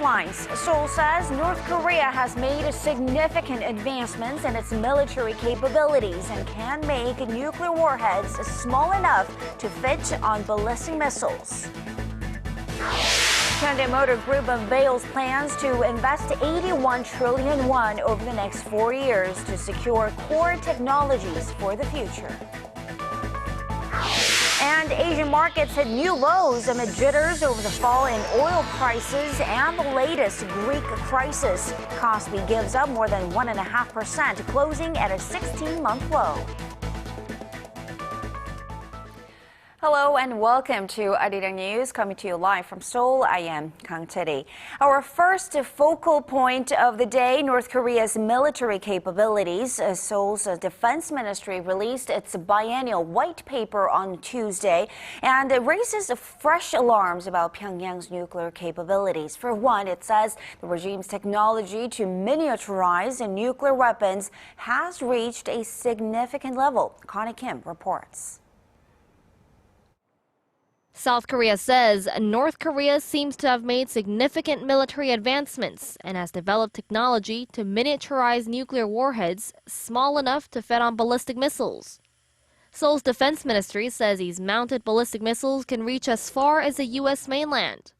headlines. Seoul says North Korea has made significant advancements in its military capabilities and can make nuclear warheads small enough to fit on ballistic missiles. Hyundai Motor Group unveils plans to invest 81 trillion won over the next 4 years to secure core technologies for the future. And Asian markets hit new lows amid jitters over the fall in oil prices and the latest Greek crisis. KOSPI gives up more than 1.5%, closing at a 16-month low. Hello and welcome to ARIRANG News, coming to you live from Seoul. I am Kang Tae-ri. Our first focal point of the day, North Korea's military capabilities. Seoul's defense ministry released its biennial white paper on Tuesday, and it raises fresh alarms about Pyongyang's nuclear capabilities. For one, it says the regime's technology to miniaturize nuclear weapons has reached a significant level. Connie Kim reports. South Korea says North Korea seems to have made significant military advancements and has developed technology to miniaturize nuclear warheads small enough to fit on ballistic missiles. Seoul's defense ministry says these mounted ballistic missiles can reach as far as the U.S. mainland.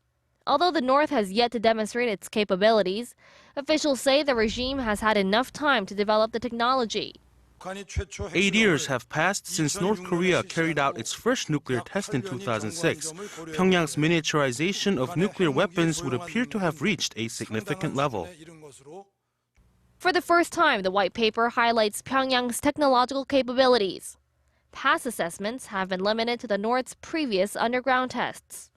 Although the North has yet to demonstrate its capabilities, officials say the regime has had enough time to develop the technology. 8 years have passed since North Korea carried out its first nuclear test in 2006. Pyongyang's miniaturization of nuclear weapons would appear to have reached a significant level. For the first time, the white paper highlights Pyongyang's technological capabilities. Past assessments have been limited to the North's previous underground tests.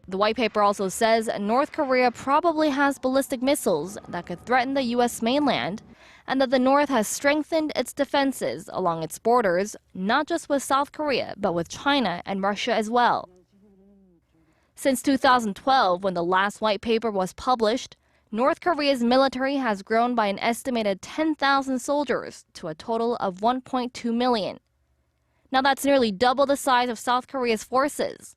The white paper also says North Korea probably has ballistic missiles that could threaten the U.S. mainland, and that the North has strengthened its defenses along its borders, not just with South Korea, but with China and Russia as well. Since 2012, when the last white paper was published, North Korea's military has grown by an estimated 10,000 soldiers to a total of 1.2 million. Now that's nearly double the size of South Korea's forces.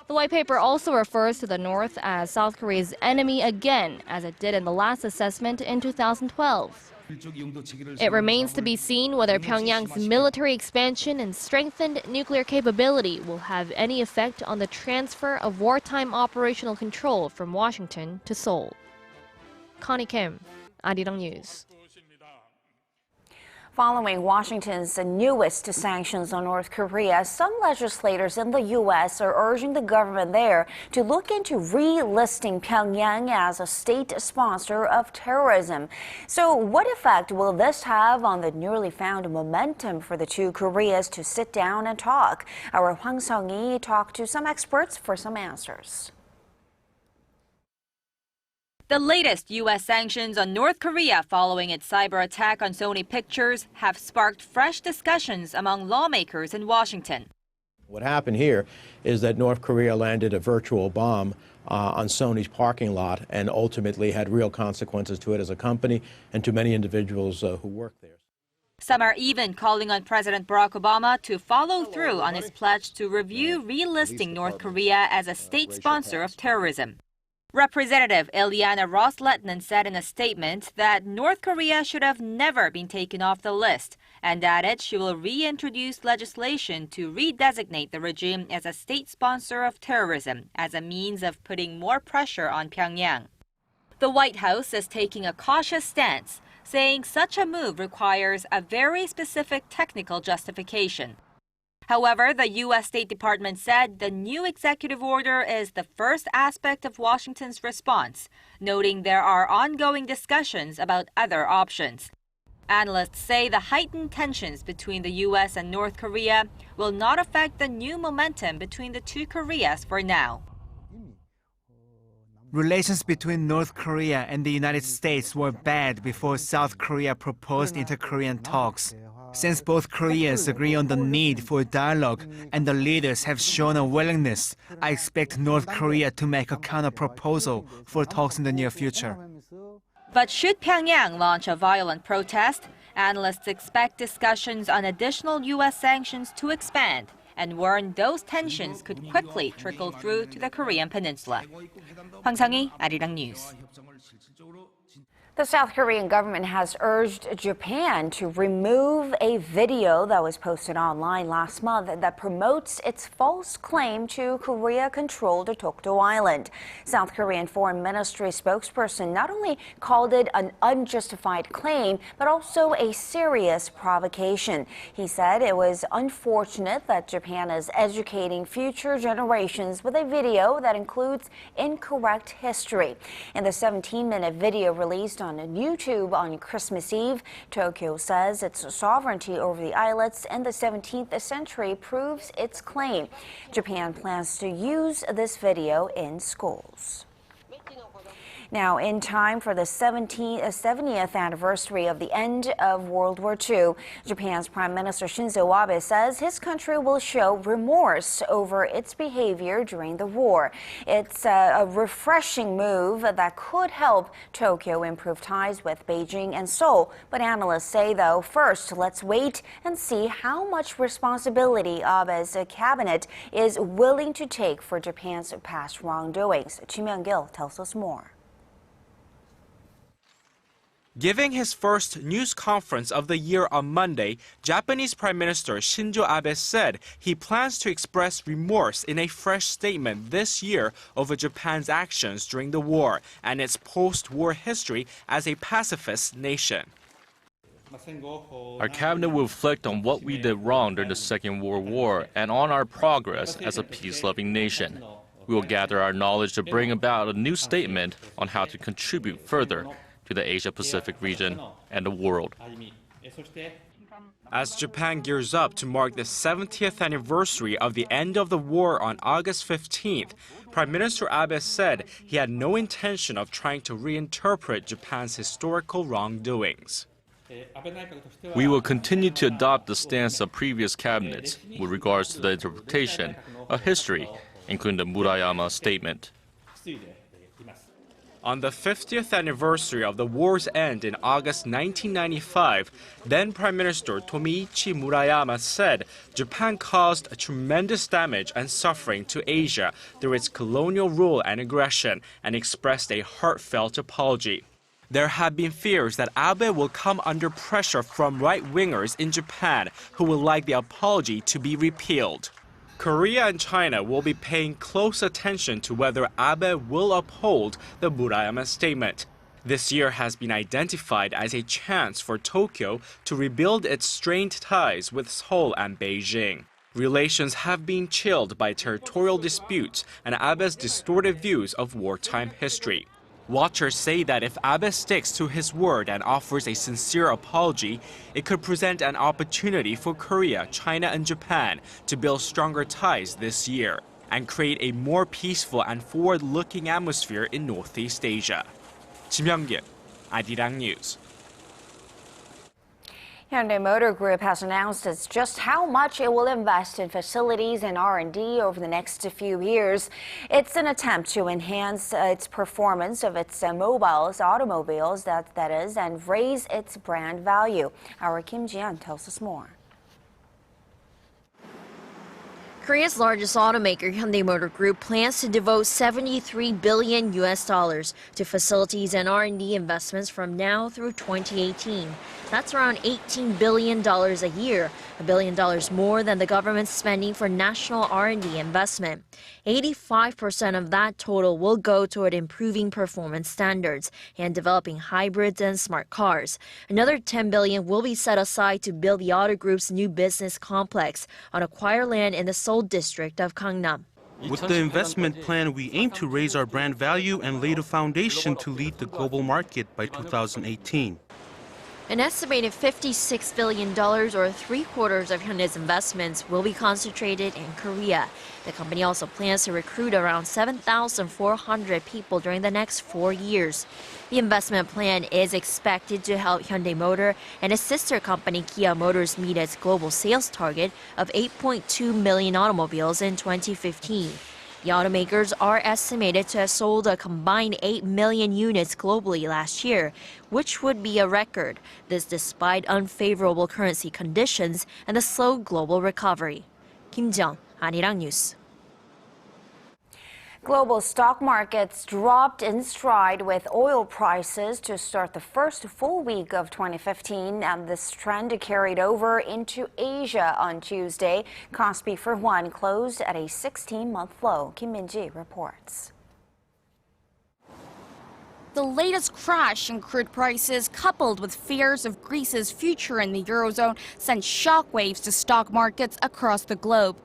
The white paper also refers to the North as South Korea's enemy again, as it did in the last assessment in 2012. It remains to be seen whether Pyongyang's military expansion and strengthened nuclear capability will have any effect on the transfer of wartime operational control from Washington to Seoul. Connie Kim, ARIRANG News. Following Washington's newest sanctions on North Korea, some legislators in the U.S. are urging the government there to look into relisting Pyongyang as a state sponsor of terrorism. So what effect will this have on the newly found momentum for the two Koreas to sit down and talk? Our Hwang Sung-yi talked to some experts for some answers. The latest U.S. sanctions on North Korea following its cyber attack on Sony Pictures have sparked fresh discussions among lawmakers in Washington. What happened here is that North Korea landed a virtual bomb on Sony's parking lot and ultimately had real consequences to it as a company and to many individuals who work there. Some are even calling on President Barack Obama to follow through on his pledge to review relisting North Korea as a state sponsor of terrorism. Representative Ileana Ros-Lehtinen said in a statement that North Korea should have never been taken off the list, and added she will reintroduce legislation to redesignate the regime as a state sponsor of terrorism as a means of putting more pressure on Pyongyang. The White House is taking a cautious stance, saying such a move requires a very specific technical justification. However, the U.S. State Department said the new executive order is the first aspect of Washington's response, noting there are ongoing discussions about other options. Analysts say the heightened tensions between the U.S. and North Korea will not affect the new momentum between the two Koreas for now. Relations between North Korea and the United States were bad before South Korea proposed inter-Korean talks. Since both Koreas agree on the need for dialogue and the leaders have shown a willingness, I expect North Korea to make a counter-proposal for talks in the near future. But should Pyongyang launch a violent protest, analysts expect discussions on additional U.S. sanctions to expand, and warned those tensions could quickly trickle through to the Korean peninsula. Hwang Sang-hee, ARIRANG News. The South Korean government has urged Japan to remove a video that was posted online last month that promotes its false claim to Korea-controlled Dokdo Island. South Korean Foreign Ministry spokesperson not only called it an unjustified claim, but also a serious provocation. He said it was unfortunate that Japan is educating future generations with a video that includes incorrect history. In the 17-minute video released on YouTube on Christmas Eve, Tokyo says its sovereignty over the islets in the 17th century proves its claim. Japan plans to use this video in schools. Now, in time for the 70th anniversary of the end of World War II, Japan's Prime Minister Shinzo Abe says his country will show remorse over its behavior during the war. It's a refreshing move that could help Tokyo improve ties with Beijing and Seoul. But analysts say, though, first, let's wait and see how much responsibility Abe's cabinet is willing to take for Japan's past wrongdoings. Kim Young-gil tells us more. Giving his first news conference of the year on Monday, Japanese Prime Minister Shinzo Abe said he plans to express remorse in a fresh statement this year over Japan's actions during the war and its post-war history as a pacifist nation. Our cabinet will reflect on what we did wrong during the Second World War and on our progress as a peace-loving nation. We will gather our knowledge to bring about a new statement on how to contribute further to the Asia-Pacific region and the world. As Japan gears up to mark the 70th anniversary of the end of the war on August 15th, Prime Minister Abe said he had no intention of trying to reinterpret Japan's historical wrongdoings. We will continue to adopt the stance of previous cabinets with regards to the interpretation of history, including the Murayama Statement. On the 50th anniversary of the war's end in August 1995, then Prime Minister Tomiichi Murayama said Japan caused tremendous damage and suffering to Asia through its colonial rule and aggression, and expressed a heartfelt apology. There have been fears that Abe will come under pressure from right-wingers in Japan who would like the apology to be repealed. Korea and China will be paying close attention to whether Abe will uphold the Murayama Statement. This year has been identified as a chance for Tokyo to rebuild its strained ties with Seoul and Beijing. Relations have been chilled by territorial disputes and Abe's distorted views of wartime history. Watchers say that if Abe sticks to his word and offers a sincere apology, it could present an opportunity for Korea, China, and Japan to build stronger ties this year and create a more peaceful and forward-looking atmosphere in Northeast Asia. Kim Young-gil, ARIRANG News. Hyundai Motor Group has announced just how much it will invest in facilities and R&D over the next few years. It's an attempt to enhance its performance of its automobiles, that is, and raise its brand value. Our Kim Ji-yeon tells us more. Korea's largest automaker, Hyundai Motor Group, plans to devote $73 billion to facilities and R&D investments from now through 2018. That's around $18 billion a year, $1 billion more than the government's spending for national R&D investment. 85% of that total will go toward improving performance standards and developing hybrids and smart cars. Another $10 billion will be set aside to build the Auto Group's new business complex on acquired land in the Seoul district of Gangnam. With the investment plan, we aim to raise our brand value and lay the foundation to lead the global market by 2018. An estimated $56 billion, or three-quarters of Hyundai's investments, will be concentrated in Korea. The company also plans to recruit around 7,400 people during the next 4 years. The investment plan is expected to help Hyundai Motor and its sister company Kia Motors meet its global sales target of 8.2 million automobiles in 2015. The automakers are estimated to have sold a combined 8 million units globally last year, which would be a record. This despite unfavorable currency conditions and the slow global recovery. Kim Jung, ARIRANG News. Global stock markets dropped in stride with oil prices to start the first full week of 2015, and this trend carried over into Asia on Tuesday. KOSPI, for one, closed at a 16-month low. Kim Min-ji reports. The latest crash in crude prices, coupled with fears of Greece's future in the Eurozone, sent shockwaves to stock markets across the globe.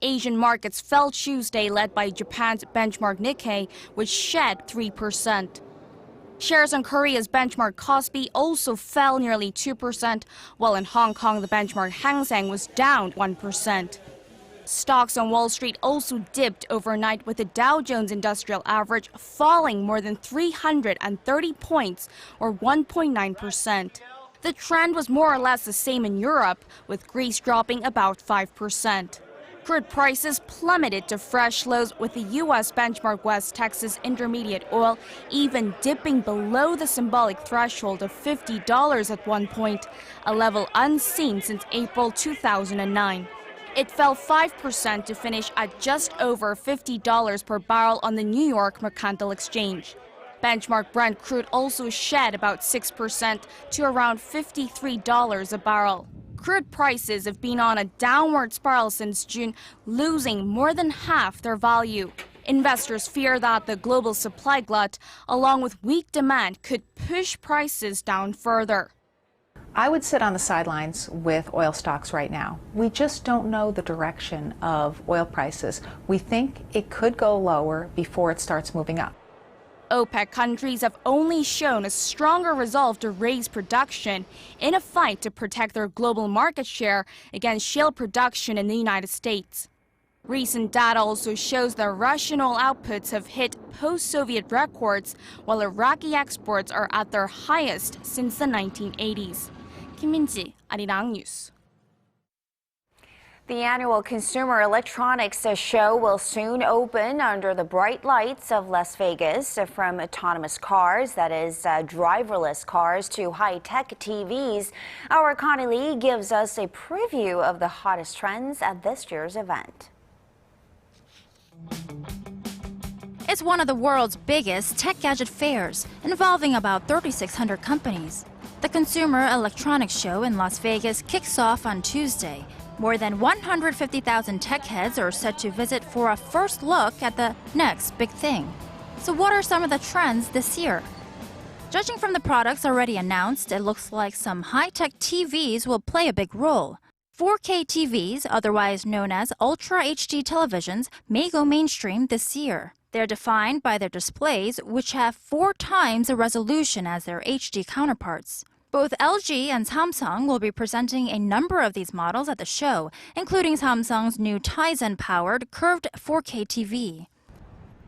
Asian markets fell Tuesday, led by Japan's benchmark Nikkei, which shed 3%. Shares on Korea's benchmark KOSPI also fell nearly 2%, while in Hong Kong the benchmark Hang Seng was down 1%. Stocks on Wall Street also dipped overnight, with the Dow Jones Industrial Average falling more than 330 points, or 1.9%. The trend was more or less the same in Europe, with Greece dropping about 5%. Crude prices plummeted to fresh lows, with the U.S. benchmark West Texas Intermediate oil even dipping below the symbolic threshold of $50 at one point, a level unseen since April 2009. It fell 5% to finish at just over $50 per barrel on the New York Mercantile Exchange. Benchmark Brent crude also shed about 6% to around $53 a barrel. Crude prices have been on a downward spiral since June, losing more than half their value. Investors fear that the global supply glut, along with weak demand, could push prices down further. I would sit on the sidelines with oil stocks right now. We just don't know the direction of oil prices. We think it could go lower before it starts moving up. OPEC countries have only shown a stronger resolve to raise production in a fight to protect their global market share against shale production in the United States. Recent data also shows that Russian oil outputs have hit post-Soviet records, while Iraqi exports are at their highest since the 1980s. Kim Min-ji, ARIRANG News. The annual Consumer Electronics Show will soon open under the bright lights of Las Vegas. From autonomous cars, that is, driverless cars, to high-tech TVs, our Connie Lee gives us a preview of the hottest trends at this year's event. It's one of the world's biggest tech gadget fairs, involving about 3,600 companies. The Consumer Electronics Show in Las Vegas kicks off on Tuesday. More than 150,000 tech heads are set to visit for a first look at the next big thing. So what are some of the trends this year? Judging from the products already announced, it looks like some high-tech TVs will play a big role. 4K TVs, otherwise known as Ultra HD televisions, may go mainstream this year. They're defined by their displays, which have 4 times the resolution as their HD counterparts. Both LG and Samsung will be presenting a number of these models at the show, including Samsung's new Tizen-powered curved 4K TV.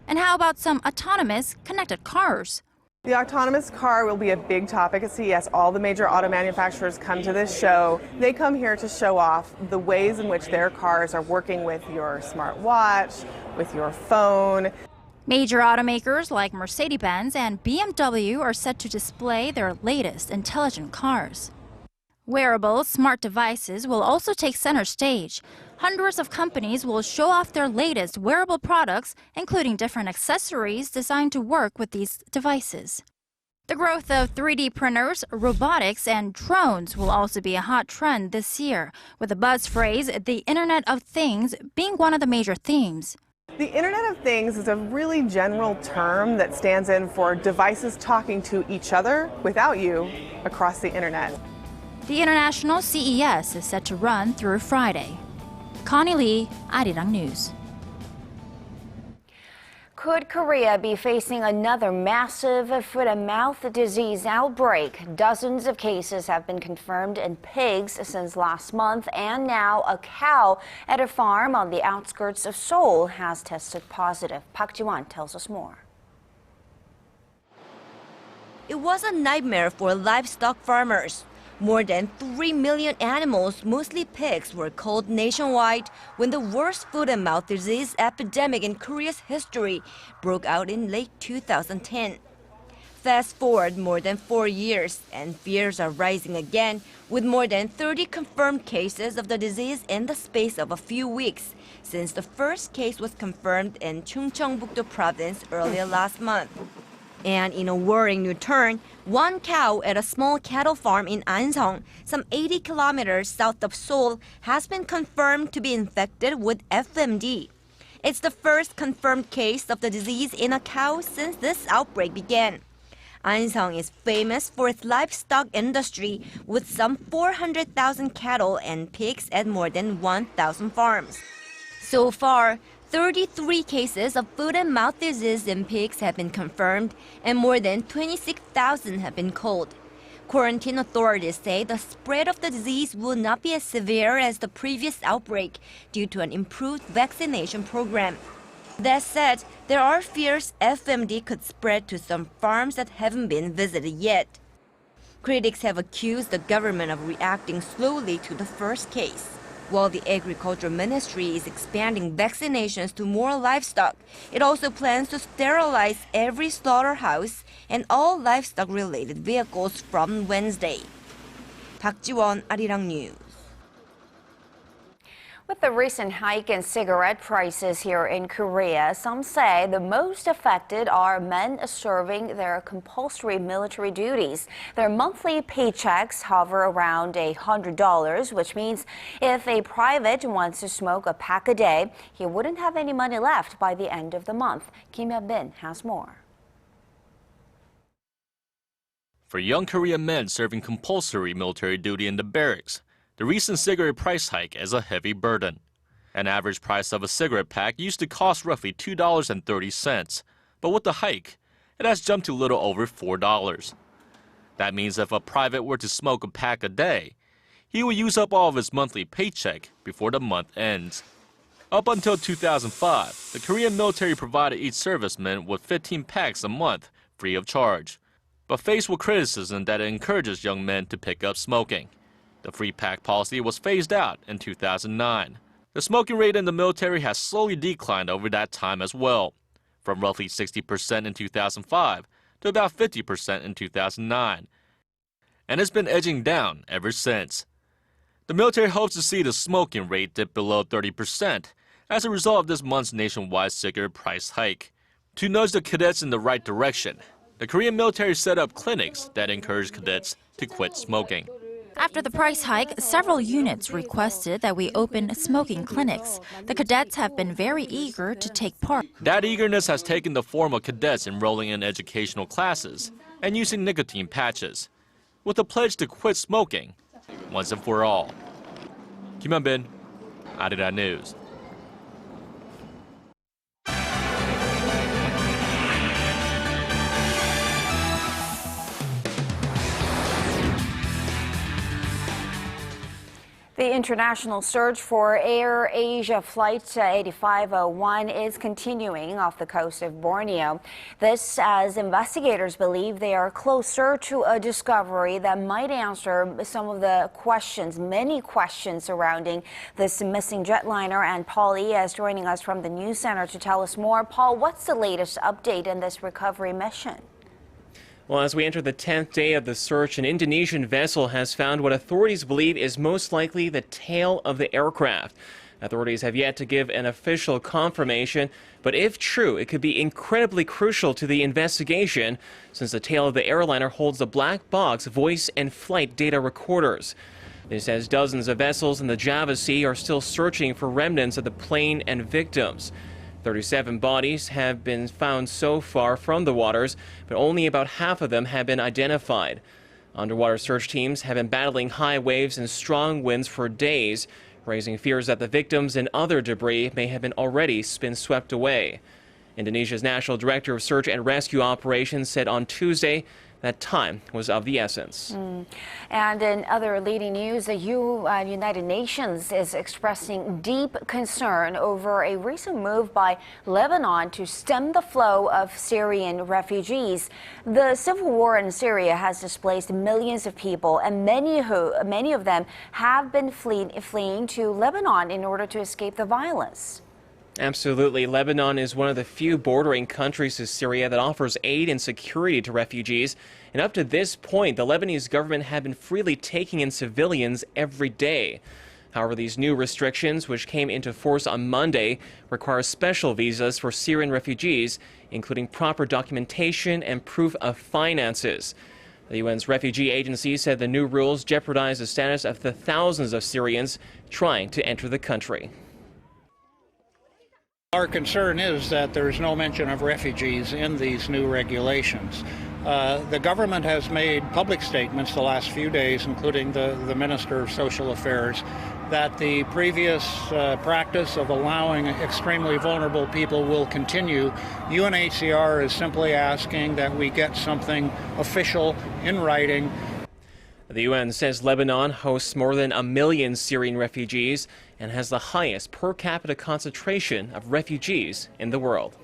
And how about some autonomous connected cars? The autonomous car will be a big topic at CES. All the major auto manufacturers come to this show. They come here to show off the ways in which their cars are working with your smartwatch, with your phone. Major automakers like Mercedes-Benz and BMW are set to display their latest intelligent cars. Wearable smart devices will also take center stage. Hundreds of companies will show off their latest wearable products, including different accessories designed to work with these devices. The growth of 3D printers, robotics, and drones will also be a hot trend this year, with the buzz phrase, the Internet of Things, being one of the major themes. The Internet of Things is a really general term that stands in for devices talking to each other without you across the Internet. The international CES is set to run through Friday. Connie Lee, ARIRANG News. Could Korea be facing another massive foot-and-mouth disease outbreak? Dozens of cases have been confirmed in pigs since last month, and now a cow at a farm on the outskirts of Seoul has tested positive. Park Ji-won tells us more. It was a nightmare for livestock farmers. More than 3 million animals, mostly pigs, were culled nationwide when the worst foot-and-mouth disease epidemic in Korea's history broke out in late 2010. Fast forward more than 4 years, and fears are rising again, with more than 30 confirmed cases of the disease in the space of a few weeks, since the first case was confirmed in Chungcheongbuk-do province earlier last month. And in a worrying new turn, one cow at a small cattle farm in Anseong, some 80 kilometers south of Seoul, has been confirmed to be infected with FMD. It's the first confirmed case of the disease in a cow since this outbreak began. Anseong is famous for its livestock industry, with some 400,000 cattle and pigs at more than 1,000 farms. So far, 33 cases of foot and mouth disease in pigs have been confirmed, and more than 26,000 have been culled. Quarantine authorities say the spread of the disease will not be as severe as the previous outbreak due to an improved vaccination program. That said, there are fears FMD could spread to some farms that haven't been visited yet. Critics have accused the government of reacting slowly to the first case. While the Agriculture Ministry is expanding vaccinations to more livestock, it also plans to sterilize every slaughterhouse and all livestock-related vehicles from Wednesday. Park Ji-won, ARIRANG News. With the recent hike in cigarette prices here in Korea, some say the most affected are men serving their compulsory military duties. Their monthly paychecks hover around $100, which means if a private wants to smoke a pack a day, he wouldn't have any money left by the end of the month. Kim Hyun-bin has more. For young Korean men serving compulsory military duty in the barracks, the recent cigarette price hike is a heavy burden. An average price of a cigarette pack used to cost roughly $2.30, but with the hike, it has jumped to a little over $4. That means if a private were to smoke a pack a day, he would use up all of his monthly paycheck before the month ends. Up until 2005, the Korean military provided each serviceman with 15 packs a month, free of charge, but faced with criticism that it encourages young men to pick up smoking. The free pack policy was phased out in 2009. The smoking rate in the military has slowly declined over that time as well, from roughly 60% in 2005 to about 50% in 2009. And it's been edging down ever since. The military hopes to see the smoking rate dip below 30% as a result of this month's nationwide cigarette price hike. To nudge the cadets in the right direction, the Korean military set up clinics that encourage cadets to quit smoking. After the price hike, several units requested that we open smoking clinics. The cadets have been very eager to take part. That eagerness has taken the form of cadets enrolling in educational classes and using nicotine patches, with a pledge to quit smoking once and for all. Kim Hyun-bin, ARIRANG News. The international search for Air Asia Flight 8501 is continuing off the coast of Borneo. This as investigators believe they are closer to a discovery that might answer some of the questions, many questions surrounding this missing jetliner. And Paul Lee is joining us from the News Center to tell us more. Paul, what's the latest update in this recovery mission? Well, as we enter the 10th day of the search, an Indonesian vessel has found what authorities believe is most likely the tail of the aircraft. Authorities have yet to give an official confirmation, but if true, it could be incredibly crucial to the investigation, since the tail of the airliner holds the black box voice and flight data recorders. This as dozens of vessels in the Java Sea are still searching for remnants of the plane and victims. 37 bodies have been found so far from the waters, but only about half of them have been identified. Underwater search teams have been battling high waves and strong winds for days, raising fears that the victims and other debris may have been swept away. Indonesia's National Director of Search and Rescue Operations said on Tuesday that time was of the essence. And in other leading news, the United Nations is expressing deep concern over a recent move by Lebanon to stem the flow of Syrian refugees. The civil war in Syria has displaced millions of people, and many of them have been fleeing to Lebanon in order to escape the violence. Absolutely. Lebanon is one of the few bordering countries to Syria that offers aid and security to refugees. And up to this point, the Lebanese government had been freely taking in civilians every day. However, these new restrictions, which came into force on Monday, require special visas for Syrian refugees, including proper documentation and proof of finances. The UN's refugee agency said the new rules jeopardize the status of the thousands of Syrians trying to enter the country. Our concern is that there is no mention of refugees in these new regulations. The government has made public statements the last few days, including the Minister of Social Affairs, that the previous practice of allowing extremely vulnerable people will continue. UNHCR is simply asking that we get something official in writing. The UN says Lebanon hosts more than 1 million Syrian refugees and has the highest per capita concentration of refugees in the world.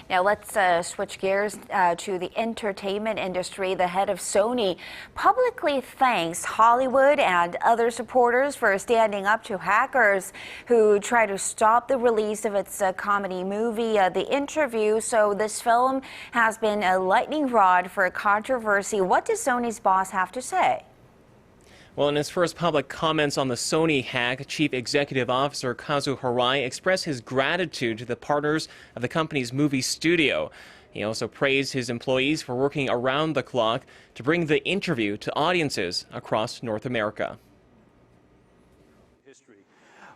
Now let's switch gears to the entertainment industry. The head of Sony publicly thanks Hollywood and other supporters for standing up to hackers who try to stop the release of its comedy movie, The Interview. So this film has been a lightning rod for controversy. What does Sony's boss have to say? Well, in his first public comments on the Sony hack, Chief Executive Officer Kazu Hirai expressed his gratitude to the partners of the company's movie studio. He also praised his employees for working around the clock to bring The Interview to audiences across North America.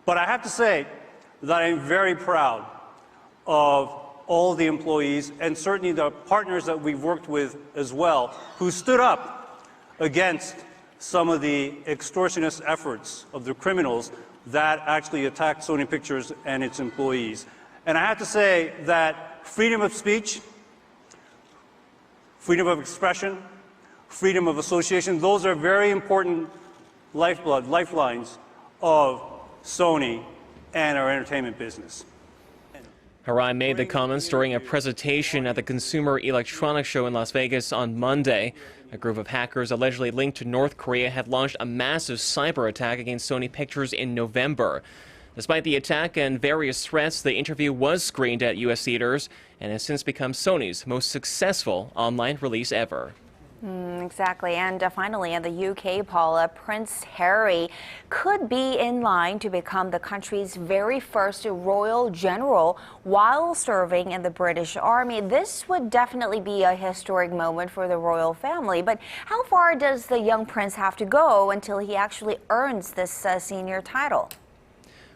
But I have to say that I'm very proud of all the employees and certainly the partners that we've worked with as well, who stood up against some of the extortionist efforts of the criminals that actually attacked Sony Pictures and its employees. And I have to say that freedom of speech, freedom of expression, freedom of association, those are very important lifelines of Sony and our entertainment business. Hirai made the comments during a presentation at the Consumer Electronics Show in Las Vegas on Monday. A group of hackers allegedly linked to North Korea had launched a massive cyber attack against Sony Pictures in November. Despite the attack and various threats, The Interview was screened at U.S. theaters and has since become Sony's most successful online release ever. Exactly. And finally, in the UK, Paula, Prince Harry could be in line to become the country's very first royal general while serving in the British Army. This would definitely be a historic moment for the royal family. But how far does the young prince have to go until he actually earns this senior title?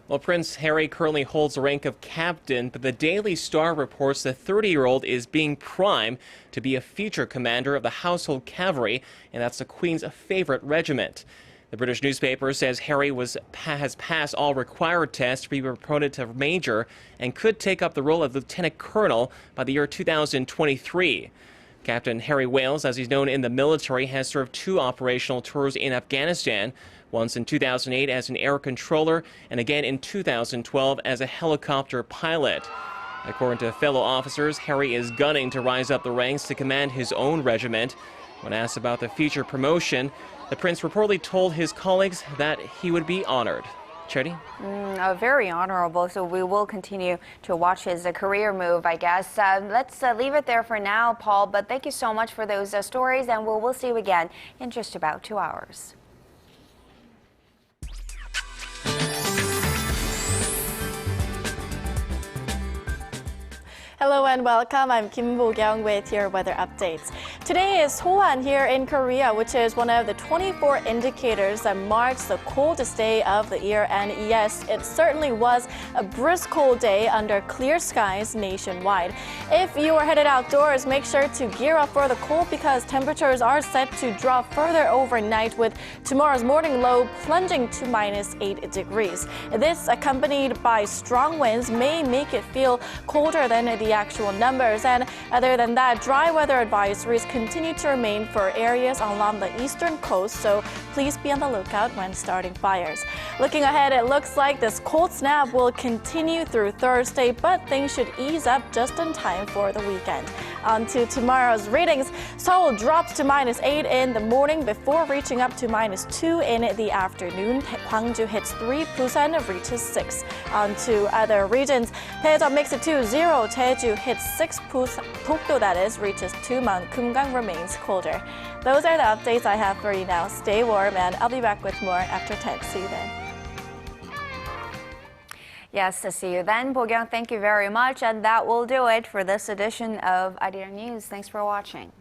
Well, Prince Harry currently holds the rank of captain, but the Daily Star reports the 30-year-old is being primed to be a future commander of the Household Cavalry, and that's the Queen's favorite regiment. The British newspaper says Harry has passed all required tests to be promoted to major and could take up the role of lieutenant colonel by the year 2023. Captain Harry Wales, as he's known in the military, has served 2 operational tours in Afghanistan, once in 2008 as an air controller and again in 2012 as a helicopter pilot. According to fellow officers, Harry is gunning to rise up the ranks to command his own regiment. When asked about the future promotion, the prince reportedly told his colleagues that he would be honored. Charity? Very honorable, so we will continue to watch his career move, I guess. Let's leave it there for now, Paul, but thank you so much for those stories, and we'll see you again in just about 2 hours. Hello and welcome. I'm Kim Bo-kyung with your weather updates. Today is Sohan here in Korea, which is one of the 24 indicators that marks the coldest day of the year. And yes, it certainly was a brisk cold day under clear skies nationwide. If you are headed outdoors, make sure to gear up for the cold because temperatures are set to drop further overnight, with tomorrow's morning low plunging to -8 degrees. This, accompanied by strong winds, may make it feel colder than the actual numbers. And other than that, dry weather advisories continue to remain for areas along the eastern coast, so please be on the lookout when starting fires. Looking ahead, it looks like this cold snap will continue through Thursday, but things should ease up just in time for the weekend. On to tomorrow's readings. Seoul drops to -8 in the morning before reaching up to -2 in the afternoon. Gwangju hits 3, Busan reaches 6. On to other regions. Daejeon makes it to 0, Jeju hits 6, Dokdo that is reaches 2, Kumgang remains colder. Those are the updates I have for you now. Stay warm and I'll be back with more after 10. See you then. Yes, to see you then. Bo-kyung, thank you very much. And that will do it for this edition of Arirang News. Thanks for watching.